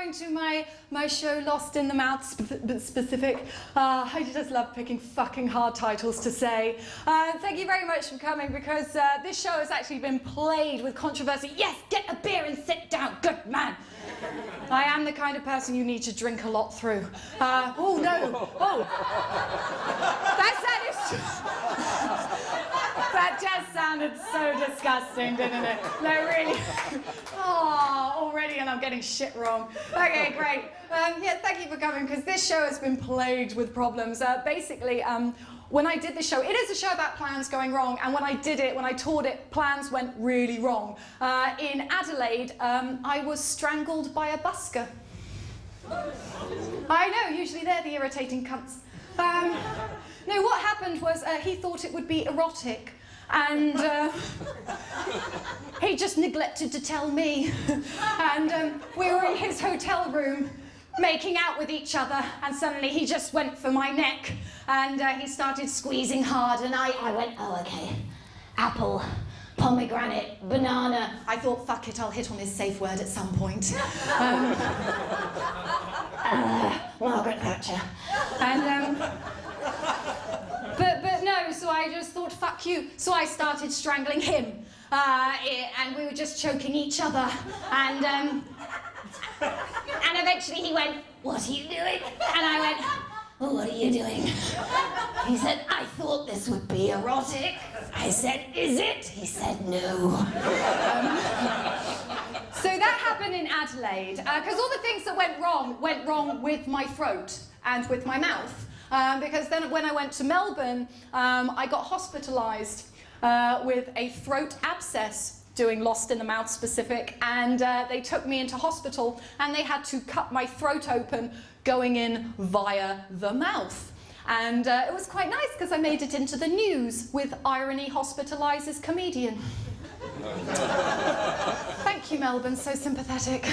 coming to my show Lost in the Mouth specific. I just love picking fucking hard titles to say. Thank you very much for coming, because this show has actually been plagued with controversy. Yes, get a beer and sit down, good man. I am the kind of person you need to drink a lot through. Oh no, oh. That just sounded so disgusting, didn't it? No, really. Oh, already, and I'm getting shit wrong. Okay, great. Yeah, thank you for coming, because this show has been plagued with problems. Basically, when I did the show, it is a show about plans going wrong, and when I did it, when I toured it, plans went really wrong. In Adelaide, I was strangled by a busker. I know, usually they're the irritating cunts. No, what happened was he thought it would be erotic, and he just neglected to tell me. And we were in his hotel room making out with each other, and suddenly he just went for my neck, and he started squeezing hard, and I went, oh, okay, apple, pomegranate, banana. I thought, fuck it, I'll hit on his safe word at some point. Margaret Thatcher. And, but no, so I just thought, fuck you. So I started strangling him, and we were just choking each other, and eventually he went, what are you doing? And I went, oh, what are you doing? He said, I thought this would be erotic. I said, is it? He said, no. So that happened in Adelaide, because all the things that went wrong with my throat and with my mouth. Because then when I went to Melbourne, I got hospitalised with a throat abscess, doing Lost in the Mouth specific, and they took me into hospital, and they had to cut my throat open, going in via the mouth. And it was quite nice, because I made it into the news with irony hospitalises comedian. Thank you, Melbourne, so sympathetic.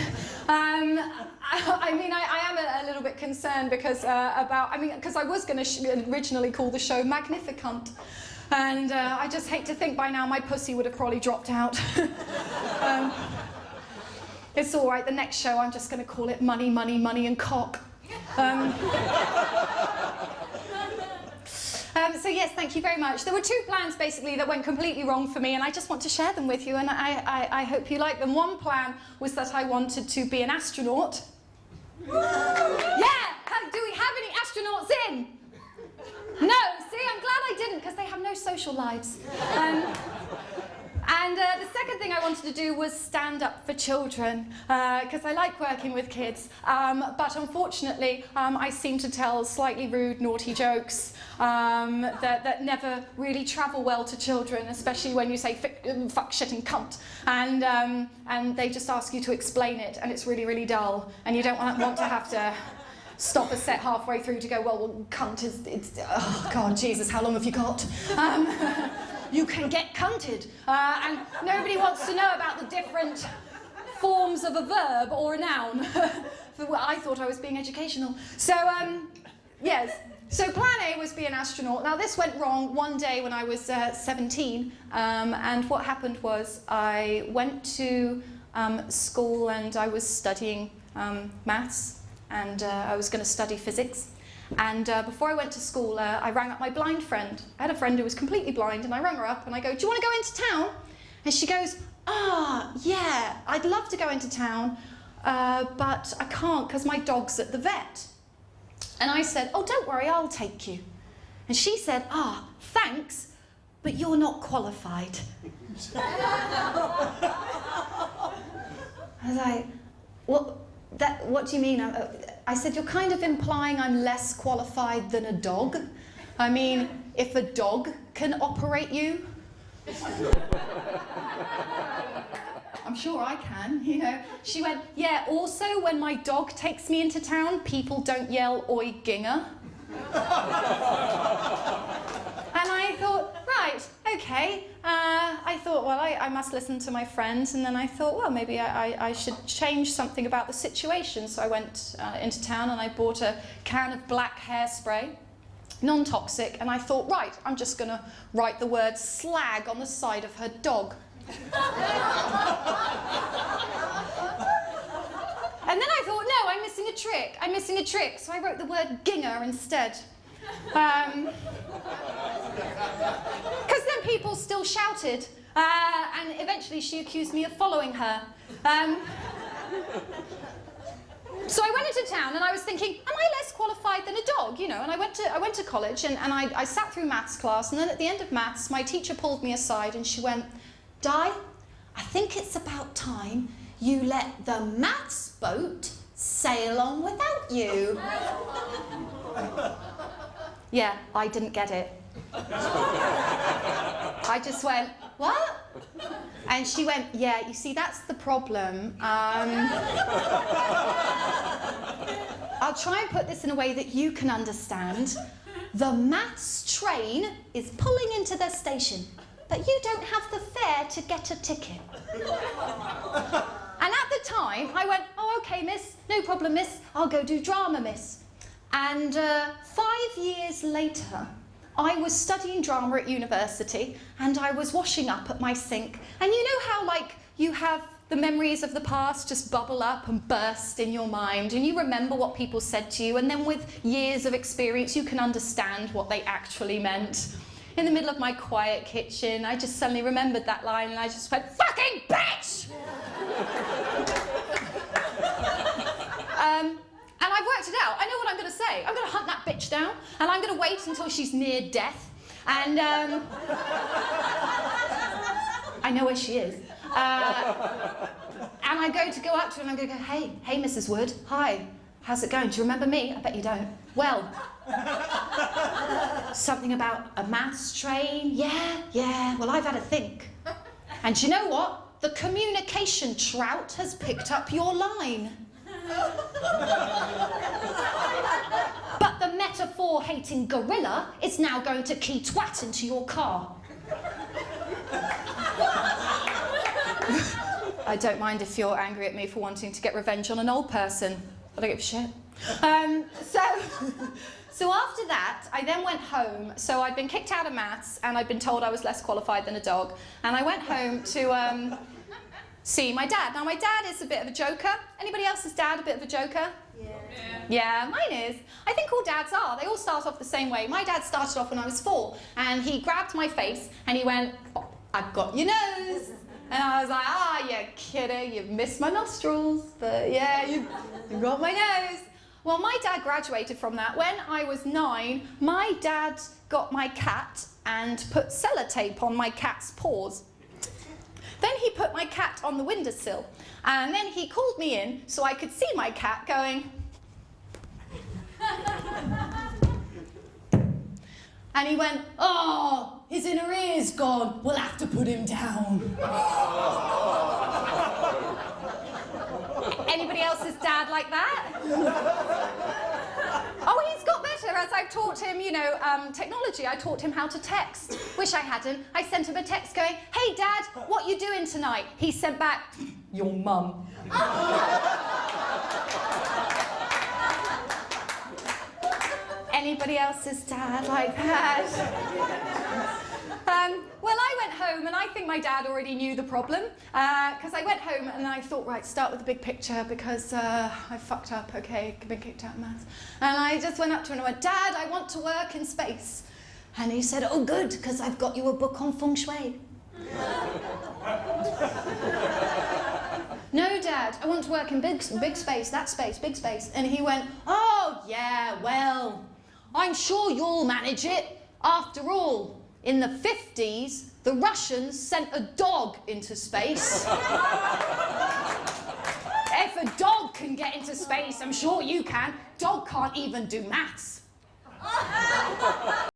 I mean, I am a little bit concerned because because I was going to originally call the show Magnificant. And I just hate to think by now my pussy would have probably dropped out. It's all right, the next show I'm just going to call it Money, Money, Money and Cock. So yes, thank you very much. There were two plans basically that went completely wrong for me, and I just want to share them with you, and I hope you like them. One plan was that I wanted to be an astronaut. Yeah! Do we have any astronauts in? No, see, I'm glad I didn't, because they have no social lives. And the second thing I wanted to do was stand up for children, because I like working with kids, but unfortunately I seem to tell slightly rude, naughty jokes that never really travel well to children, especially when you say fuck, shit and cunt, and they just ask you to explain it, and it's really, really dull, and you don't want to have to stop a set halfway through to go, well, cunt is, oh God, Jesus, how long have you got? You can get cunted. And nobody wants to know about the different forms of a verb or a noun. Well, I thought I was being educational. So, yes. So plan A was be an astronaut. Now this went wrong one day when I was 17. And what happened was I went to school and I was studying maths, and I was going to study physics. And before I went to school, I rang up my blind friend. I had a friend who was completely blind, and I rang her up and I go, do you want to go into town? And she goes, yeah, I'd love to go into town, but I can't because my dog's at the vet. And I said, oh, don't worry, I'll take you. And she said, thanks, but you're not qualified. I was like, what do you mean? I said, you're kind of implying I'm less qualified than a dog. I mean, if a dog can operate you, I'm sure I can, you know. She went, yeah, also when my dog takes me into town, people don't yell, oi, ginger. And I thought, right, okay. I thought, well, I must listen to my friends, and then I thought, well, maybe I should change something about the situation. So I went into town and I bought a can of black hairspray, non-toxic, and I thought, right, I'm just going to write the word slag on the side of her dog. And then I thought, no, I'm missing a trick. I'm missing a trick. So I wrote the word ginger instead. Because then people still shouted. And eventually she accused me of following her. So I went into town and I was thinking, am I less qualified than a dog? You know, and I went to college and I sat through maths class, and then at the end of maths, my teacher pulled me aside and she went, Di, I think it's about time you let the maths boat sail on without you. Yeah, I didn't get it. I just went, what? And she went, yeah, you see, that's the problem. I'll try and put this in a way that you can understand. The maths train is pulling into the station, but you don't have the fare to get a ticket. And at the time, I went, oh, okay, miss, no problem, miss. I'll go do drama, miss. And 5 years later, I was studying drama at university and I was washing up at my sink. And you know how, like, you have the memories of the past just bubble up and burst in your mind, and you remember what people said to you, and then with years of experience, you can understand what they actually meant. In the middle of my quiet kitchen, I just suddenly remembered that line and I just went, fucking bitch! And I've worked it out. I know what I'm going to say. I'm going to hunt that bitch down, and I'm going to wait until she's near death. And I know where she is. And I'm going to go up to her and I'm going to go, hey, Mrs. Wood, hi. How's it going? Do you remember me? I bet you don't. Well, something about a maths train. Yeah. Well, I've had a think. And do you know what? The communication trout has picked up your line. But the metaphor-hating gorilla is now going to key twat into your car. I don't mind if you're angry at me for wanting to get revenge on an old person. I don't give a shit. So after that, I then went home. So I'd been kicked out of maths and I'd been told I was less qualified than a dog. And I went home to see my dad. Now, my dad is a bit of a joker. Anybody else's dad a bit of a joker? Yeah, mine is. I think all dads are. They all start off the same way. My dad started off when I was 4, and he grabbed my face and he went, oh, I've got your nose. And I was like, you kidding, you've missed my nostrils, but yeah, you got my nose. Well, my dad graduated from that. When I was 9, my dad got my cat and put sellotape on my cat's paws. Then he put my cat on the windowsill, and then he called me in so I could see my cat going. And he went, oh, his inner ear's gone. We'll have to put him down. Anybody else's dad like that? Oh, he's got better as I've taught him, you know, technology. I taught him how to text. Wish I hadn't. I sent him a text going, hey, Dad, what you doing tonight? He sent back, your mum. Anybody else's dad like that? Well, I went home and I think my dad already knew the problem, because I went home and I thought, right, start with the big picture because I fucked up, okay, been kicked out of maths. And I just went up to him and I went, Dad, I want to work in space. And he said, oh, good, because I've got you a book on feng shui. No, Dad, I want to work in big space, that space, big space. And he went, oh, yeah, well, I'm sure you'll manage it. After all, in the 50s, the Russians sent a dog into space. If a dog can get into space, I'm sure you can. Dog can't even do maths.